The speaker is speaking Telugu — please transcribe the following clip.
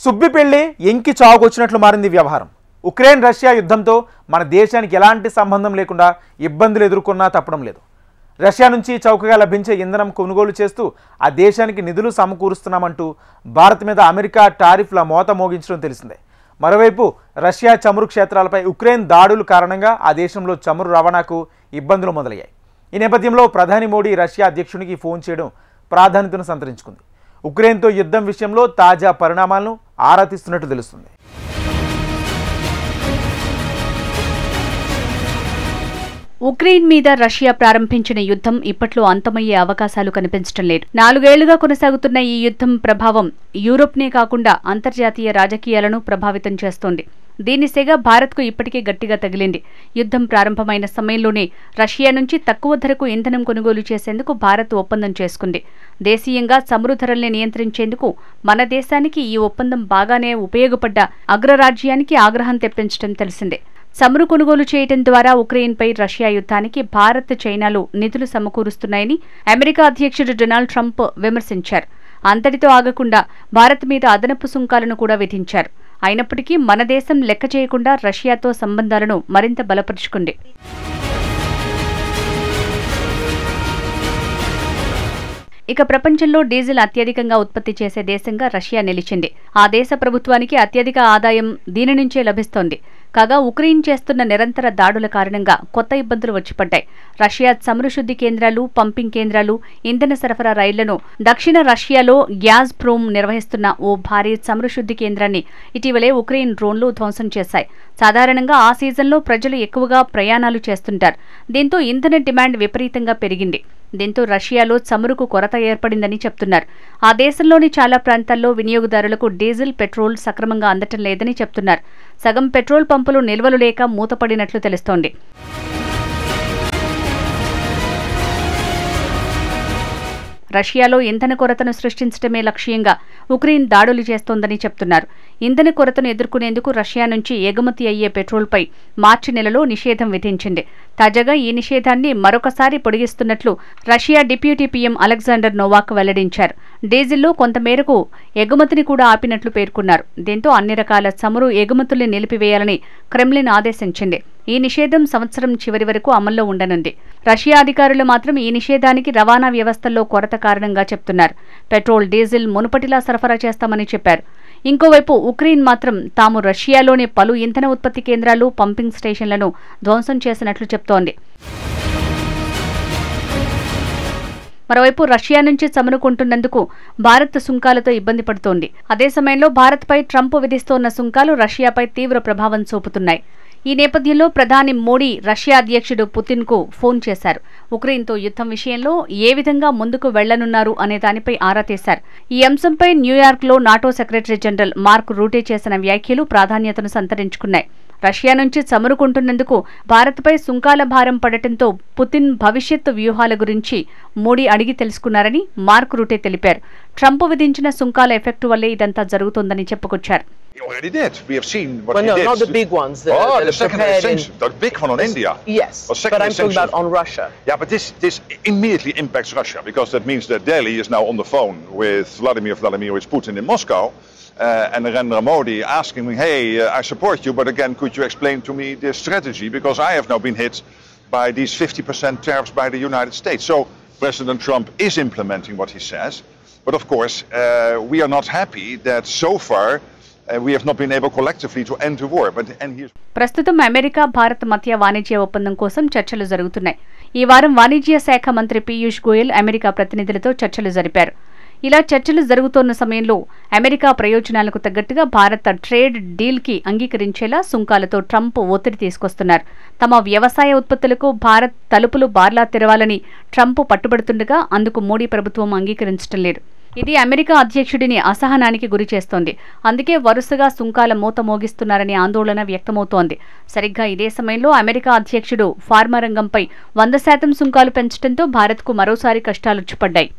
సుబ్బి పెళ్లి ఎంకి చావుకొచ్చినట్లు మారింది వ్యవహారం. ఉక్రెయిన్ రష్యా యుద్ధంతో మన దేశానికి ఎలాంటి సంబంధం లేకుండా ఇబ్బందులు ఎదుర్కొన్నా తప్పడం లేదు. రష్యా నుంచి చౌకగా లభించే ఇంధనం కొనుగోలు చేస్తూ ఆ దేశానికి నిధులు సమకూరుస్తున్నామంటూ భారత్ మీద అమెరికా టారిఫ్ల మోత మోగించడం తెలిసిందే. మరోవైపు రష్యా చమురు క్షేత్రాలపై ఉక్రెయిన్ దాడుల కారణంగా ఆ దేశంలో చమురు రవాణాకు ఇబ్బందులు మొదలయ్యాయి. ఈ నేపథ్యంలో ప్రధాని మోడీ రష్యా అధ్యక్షునికి ఫోన్ చేయడం ప్రాధాన్యతను సంతరించుకుంది. ఉక్రెయిన్తో యుద్ధం విషయంలో తాజా పరిణామాలను ఆరా తీస్తున్నట్టు తెలుస్తుంది. ఉక్రెయిన్ మీద రష్యా ప్రారంభించిన యుద్ధం ఇప్పట్లో అంతమయ్యే అవకాశాలు కనిపించడం లేదు. 4 ఏళ్లుగా కొనసాగుతున్న ఈ యుద్ధం ప్రభావం యూరోప్నే కాకుండా అంతర్జాతీయ రాజకీయాలను ప్రభావితం చేస్తోంది. దీని సెగ భారత్కు ఇప్పటికే గట్టిగా తగిలింది. యుద్ధం ప్రారంభమైన సమయంలోనే రష్యా నుంచి తక్కువ ధరకు ఇంధనం కొనుగోలు చేసేందుకు భారత్ ఒప్పందం చేసుకుంది. దేశీయంగా చమురు ధరల్ని నియంత్రించేందుకు మన దేశానికి ఈ ఒప్పందం బాగానే ఉపయోగపడ్డ అగ్రరాజ్యానికి ఆగ్రహం తెప్పించడం తెలిసిందే. చమురు కొనుగోలు చేయడం ద్వారా ఉక్రెయిన్పై రష్యా యుద్ధానికి భారత్, చైనాలు నిధులు సమకూరుస్తున్నాయని అమెరికా అధ్యక్షుడు డొనాల్డ్ ట్రంప్ విమర్శించారు. అంతటితో ఆగకుండా భారత్ మీద అదనపు సుంకాలను కూడా విధించారు. అయినప్పటికీ మన దేశం లెక్క చేయకుండా రష్యాతో సంబంధాలను మరింత బలపరుచుకుంది. ఇక ప్రపంచంలో డీజిల్ అత్యధికంగా ఉత్పత్తి చేసే దేశంగా రష్యా నిలిచింది. ఆ దేశ ప్రభుత్వానికి అత్యధిక ఆదాయం దీని నుంచే లభిస్తోంది. కాగా ఉక్రెయిన్ చేస్తున్న నిరంతర దాడుల కారణంగా కొత్త ఇబ్బందులు వచ్చిపడ్డాయి. రష్యా చమురు శుద్ధి కేంద్రాలు, పంపింగ్ కేంద్రాలు, ఇంధన సరఫరా రైళ్లను దక్షిణ రష్యాలో గ్యాజ్ ప్రోమ్ నిర్వహిస్తున్న ఓ భారీ చమురు శుద్ధి కేంద్రాన్ని ఇటీవలే ఉక్రెయిన్ డ్రోన్లు ధ్వంసం చేశాయి. సాధారణంగా ఆ సీజన్లో ప్రజలు ఎక్కువగా ప్రయాణాలు చేస్తుంటారు. దీంతో ఇంధన డిమాండ్ విపరీతంగా పెరిగింది. దీంతో రష్యాలో చమురుకు కొరత ఏర్పడిందని చెప్తున్నారు. ఆ దేశంలోని చాలా ప్రాంతాల్లో వినియోగదారులకు డీజిల్, పెట్రోల్ సక్రమంగా అందటం లేదని చెప్తున్నారు. సగం పెట్రోల్ పంపులు నిల్వలు లేక మూతపడినట్లు తెలుస్తోంది. రష్యాలో ఇంధన కొరతను సృష్టించడమే లక్ష్యంగా ఉక్రెయిన్ దాడులు చేస్తోందని చెప్తున్నారు. ఇంధన కొరతను ఎదుర్కొనేందుకు రష్యా నుంచి ఎగుమతి అయ్యే పెట్రోల్పై మార్చి నెలలో నిషేధం విధించింది. తాజాగా ఈ నిషేధాన్ని మరొకసారి పొడిగిస్తున్నట్లు Russia deputy PM Alexander Novak వెల్లడించారు. డీజిల్లో కొంతమేరకు ఎగుమతిని కూడా ఆపినట్లు పేర్కొన్నారు. దీంతో అన్ని రకాల చమురు ఎగుమతుల్ని నిలిపివేయాలని క్రెమ్లిన్ ఆదేశించింది. ఈ నిషేధం సంవత్సరం చివరి వరకు అమల్లో ఉండనుంది. రష్యా అధికారులు మాత్రం ఈ నిషేధానికి రవాణా వ్యవస్థల్లో కొరత కారణంగా చెప్తున్నారు. పెట్రోల్, డీజిల్ మునుపటిలా సరఫరా చేస్తామని చెప్పారు. ఇంకోవైపు ఉక్రెయిన్ మాత్రం తాము రష్యాలోని పలు ఇంధన ఉత్పత్తి కేంద్రాలు, పంపింగ్ స్టేషన్లను ధ్వంసం చేసినట్లు చెప్తోంది. మరోవైపు రష్యా నుంచి చమురు కొంటున్నందుకు భారత్ సుంకాలతో ఇబ్బంది పడుతోంది. అదే సమయంలో భారత్పై ట్రంప్ విధిస్తోన్న సుంకాలు రష్యాపై తీవ్ర ప్రభావం చూపుతున్నాయి. ఈ నేపథ్యంలో ప్రధాని మోడీ రష్యా అధ్యక్షుడు పుతిన్కు ఫోన్ చేశారు. ఉక్రెయిన్తో యుద్ధం విషయంలో ఏ విధంగా ముందుకు వెళ్లనున్నారు అనే దానిపై ఆరా తీశారు. ఈ అంశంపై న్యూయార్క్లో నాటో సెక్రటరీ జనరల్ మార్క్ రూటే చేసిన వ్యాఖ్యలు ప్రాధాన్యతను సంతరించుకున్నాయి. రష్యా నుంచి చమురు కొంటున్నందుకు భారత్పై సుంకాల భారం పడటంతో పుతిన్ భవిష్యత్తు వ్యూహాల గురించి మోడీ అడిగి తెలుసుకున్నారని మార్క్ రూటే తెలిపారు. ట్రంప్ విధించిన సుంకాల ఎఫెక్టు వల్లే ఇదంతా జరుగుతోందని చెప్పుకొచ్చారు. He already did. We have seen what he did. Not the big ones. The second extension, the big one on India. Yes, but I'm talking about on Russia. Yeah, but this immediately impacts Russia because that means that Delhi is now on the phone with Vladimir Putin in Moscow. And Narendra Modi asking me, hey, I support you, but again, could you explain to me this strategy? Because I have now been hit by these 50% tariffs by the United States. So President Trump is implementing what he says. But of course, we are not happy that so far we have not been able collectively to end the war. ప్రస్తుతం అమెరికా, భారత్ మధ్య వాణిజ్య ఒప్పందం కోసం చర్చలు జరుగుతున్నాయి. ఈ వారం వాణిజ్య శాఖ మంత్రి పీయూష్ గోయల్ అమెరికా ప్రతినిధులతో చర్చలు జరిపారు. ఇలా చర్చలు జరుగుతోన్న సమయంలో అమెరికా ప్రయోజనాలకు తగ్గట్టుగా భారత్ ట్రేడ్ డీల్కి అంగీకరించేలా సుంకాలతో ట్రంప్ ఒత్తిడి తీసుకొస్తున్నారు. తమ వ్యవసాయ ఉత్పత్తులకు భారత్ తలుపులు బార్లా తెరవాలని ట్రంప్ పట్టుబడుతుండగా అందుకు మోడీ ప్రభుత్వం అంగీకరించడం లేదు. ఇది అమెరికా అధ్యక్షుడిని అసహనానికి గురి చేస్తోంది. అందుకే వరుసగా సుంకాల మూత మోగిస్తున్నారని ఆందోళన వ్యక్తమవుతోంది. సరిగ్గా ఇదే సమయంలో అమెరికా అధ్యక్షుడు ఫార్మా రంగంపై 100% సుంకాలు పెంచడంతో భారత్కు మరోసారి కష్టాలొచ్చిపడ్డాయి.